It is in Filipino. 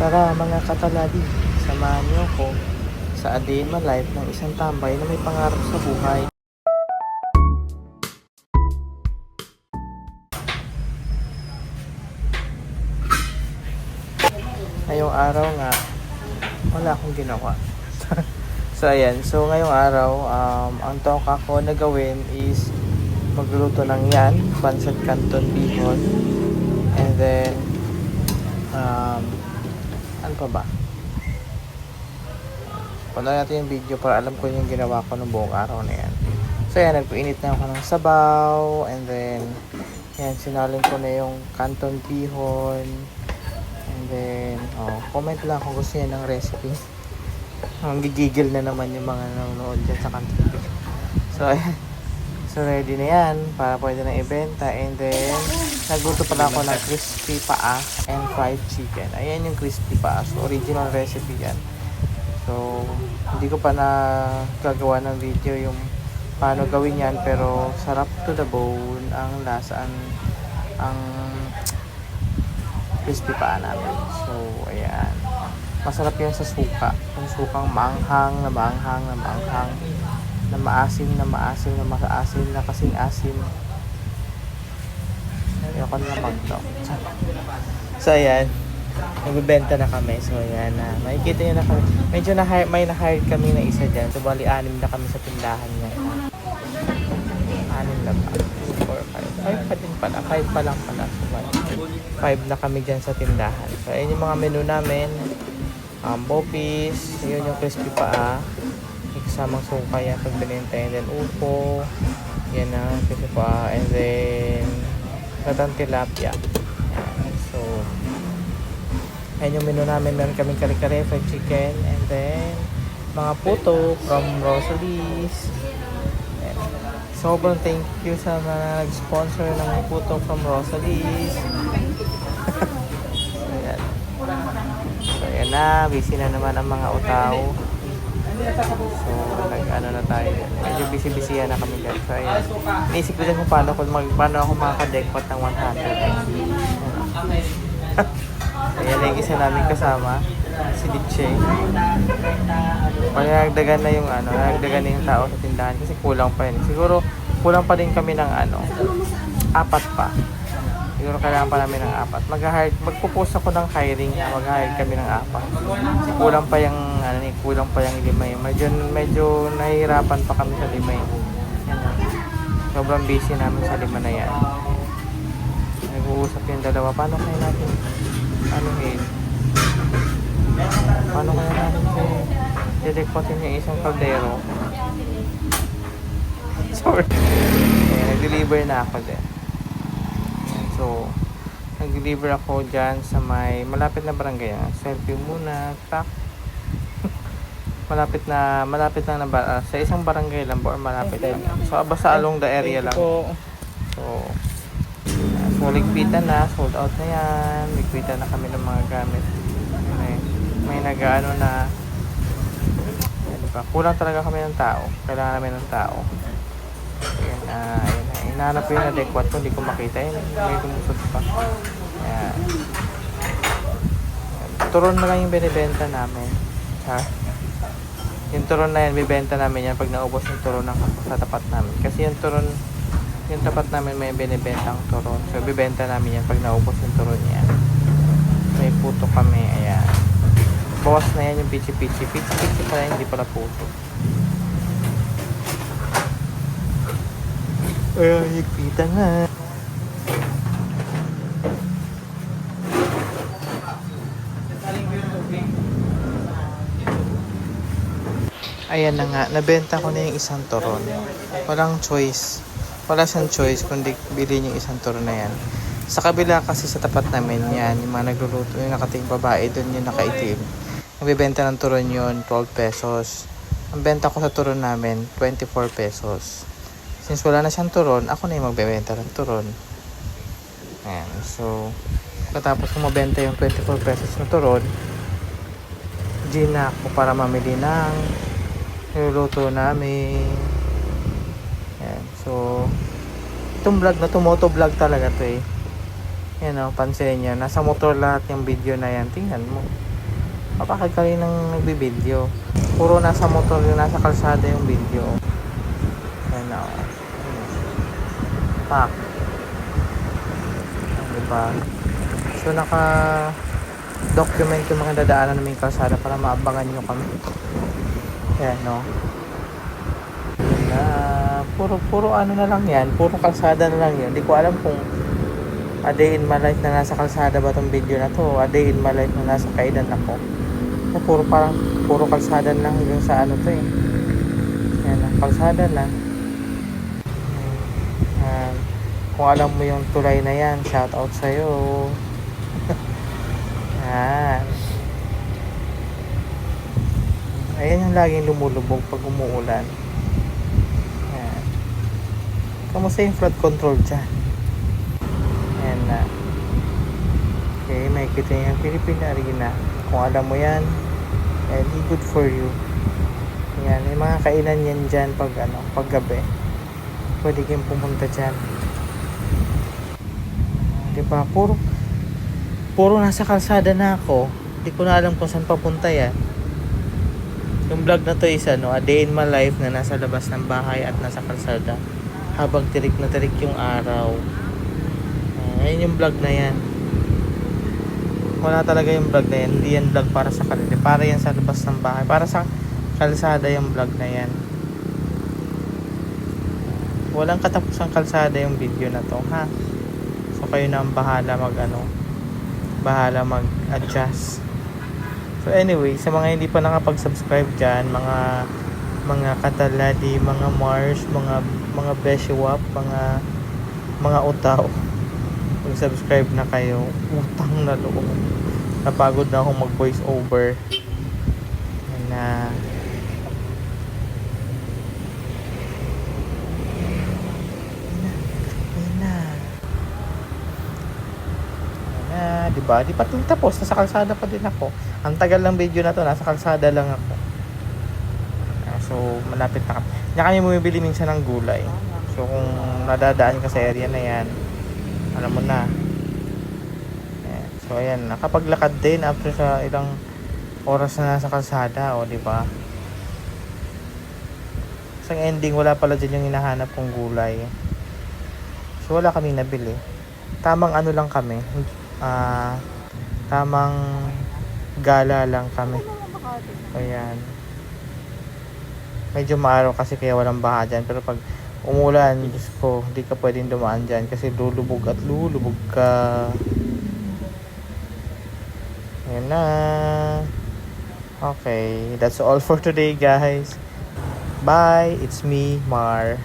Tara mga kataladi, samahan niyo ko sa A Day in My Life ng isang tambay na may pangarap sa buhay. Ngayong araw nga, wala akong ginawa. So ayan, ngayong araw, ang toka ko na gawin is magluluto ng yan, pancit canton bihon, and then, ano pa ba? Panoorin natin yung video para alam ko yung ginawa ko ng buong araw na yan. So yan, nagpainit na ako ng sabaw, and then, yan, sinalin ko na yung canton bihon, and then, comment lang kung gusto niya ng recipe. Ang gigigil na naman yung mga nanonood dyan sa canton bihon. So ayan, so ready na yan para pwede na ibenta, and then, nagluto pala ako ng crispy paa and fried chicken. Ayan yung crispy paa, so original recipe yan. So, hindi ko pa na gagawa ng video yung paano gawin yan, pero sarap to the bone ang lasa, ang crispy paa namin. So, ayan. Masarap yan sa suka. Yung sukang maanghang, na maanghang, na maanghang, na maasim, na maasim, na maasim, na kasing asim. Ayoko na magto. So, ayan. Nagbibenta na kami. So, ayan na. Makikita nyo na kami. Medyo may na-hired kami na isa dyan. So, bali, 6 na kami sa tindahan niya. 6 na ba? 4, 5. 5 pa din pala. 5 pa lang pala. So, 5 na kami dyan sa tindahan. So, ayan yung mga menu namin. Bopis. Yun yung crispy paa. May kasamang suka yan pag binenta. And then, upo. Yan na. Crispy paa. And then, gatang tilapia. So, ayan yung menu namin. Meron kaming kare-kare, fried chicken, and then mga puto from Rosalie's. Ayan. Sobrang thank you sa mga nag-sponsor ng puto from Rosalie's. So, ayan. So, ayan na. Busy na naman ang mga utaw. So, nag-ano na tayo. Medyo busy-busy na kami dyan. So, ayan. Inisip ko din kung paano ako makaka-deckpot ng 100. Ayan na yung isa namin kasama, si Ditche. Nagdagan na yung nagdagan na yung tao sa tindahan kasi kulang pa yun. Siguro kulang pa din kami ng 4 pa. Siguro kailangan pa namin ng 4. Magpo-post ako ng hiring, mag-hire kami ng 4. Kasi kulang pa yung kulang pa yung 5. Medyo nahihirapan pa kami sa 5. Yan. Sobrang busy namin sa 5 na yan. Nag-uusap yung dalawa, paano kaya natin paano kaya natin dedekpotin yung isang kaldero. Sorry. Nag-deliver na ako dyan. So, nag-deliver ako dyan sa may malapit na barangay. Selfie muna. Tak. malapit na sa isang barangay lang or malapit lang. So, basta along the area lang. So, ligpitan na, sold out na yan. Ligpitan na kami ng mga gamit. May nag-ano na, diba? Kulang talaga kami ng tao. Kailangan namin ng tao. Ayan, hinahanap ko yung adequate ko, hindi ko makita. May lumusot pa. Ayan. Turon na lang yung binibenta namin. Yung turon na yan, bibenta namin yan pag naubos yung turon sa tapat namin. Kasi yung turon, yung tapat namin may binibentang turon. So, bibenta namin yan pag naubos yung turon niya. May puto kami. Ayan. Bawas na yan yung pichi-pichi. Pichi-pichi pala, hindi pala puto. Ayan, higpita na. Ayan na nga. Nabenta ko na yung isang turon. Walang choice. Wala siyang choice kundi bilhin yung isang turon na yan. Sa kabila kasi sa tapat namin yan, yung mga nagluluto, yung nakating babae doon, yung nakaitim. Nagbibenta ng turon yun, 12 pesos. Ang benta ko sa turon namin, 24 pesos. Since wala na siyang turon, ako na yung magbebenta ng turon. Ayan, so, katapos kung mabenta yung 24 pesos na turon, gin na ako para mamili ng niluluto namin. Ayan, so, itong vlog na to, moto vlog talaga to eh. Yan o, pansinin nyo. Nasa motor lahat yung video na yan. Tingnan mo. Bakit kaninang nagbibideo? Puro nasa motor yung nasa kalsada yung video. Ayan na. Pak. Diba? So document yung mga dadaanan namin kalsada para maabangan nyo kami. Ayan, no? Yun na. Puro ano na lang yan. Puro kalsada na lang yan. Hindi ko alam kung a day in my life na nasa kalsada ba tong video na to. A day in my life na nasa kainan ako. Na puro kalsada na lang hanggang sa ano to eh. Ayan na. Kalsada na. Ayan. Kung alam mo yung tulay na yan, shout out sa'yo. Ayan. Ayan yung laging lumulubog pag umuulan. Ayan. Kamusta yung flood control dyan? Ayan na. Okay, may kita yung Philippine Arena. Kung alam mo yan, and good for you. Ayan, may mga kainan yan dyan pag gabi. Pwede kayong pumunta dyan. Diba? Puro nasa kalsada na ako. Hindi ko na alam kung saan papunta yan. Yung vlog na to is a day in my life na nasa labas ng bahay at nasa kalsada habang tirik na tirik yung araw. Ayun yung vlog na yan. Wala talaga yung vlog na yan. Hindi yan vlog para sa kanila. Para yan sa labas ng bahay. Para sa kalsada yung vlog na yan. Walang katapusang kalsada yung video na to, ha? So kayo na ang bahala bahala mag-adjust. So anyway, sa mga hindi pa nakapag-subscribe dyan, mga kataladi, mga Mars, mga Beshiwap, mga utaw, mag-subscribe na kayo. Utang na loob. Napagod na akong mag-voice over. Yan na. Diba? Di pa tapos, nasa kalsada pa din ako. Ang tagal ng video na to, nasa kalsada lang ako. So, malapit na kami. Kanya kami bumibili minsan ng gulay. So, kung nadadaan ka sa area na yan, alam mo na. Ayan. So, ayan. Nakapaglakad din after sa ilang oras na nasa kalsada. O, diba? Sa ending, wala pala dyan yung hinahanap kong gulay. So, wala kami nabili. Tamang ano lang kami. Tamang gala lang kami. Ayan. Medyo maaraw kasi kaya walang baha dyan. Pero pag umulan, Diyos ko, hindi ka pwedeng dumaan dyan kasi lulubog at lulubog ka. Ayan na. Okay, that's all for today, guys. Bye, it's me, Mar.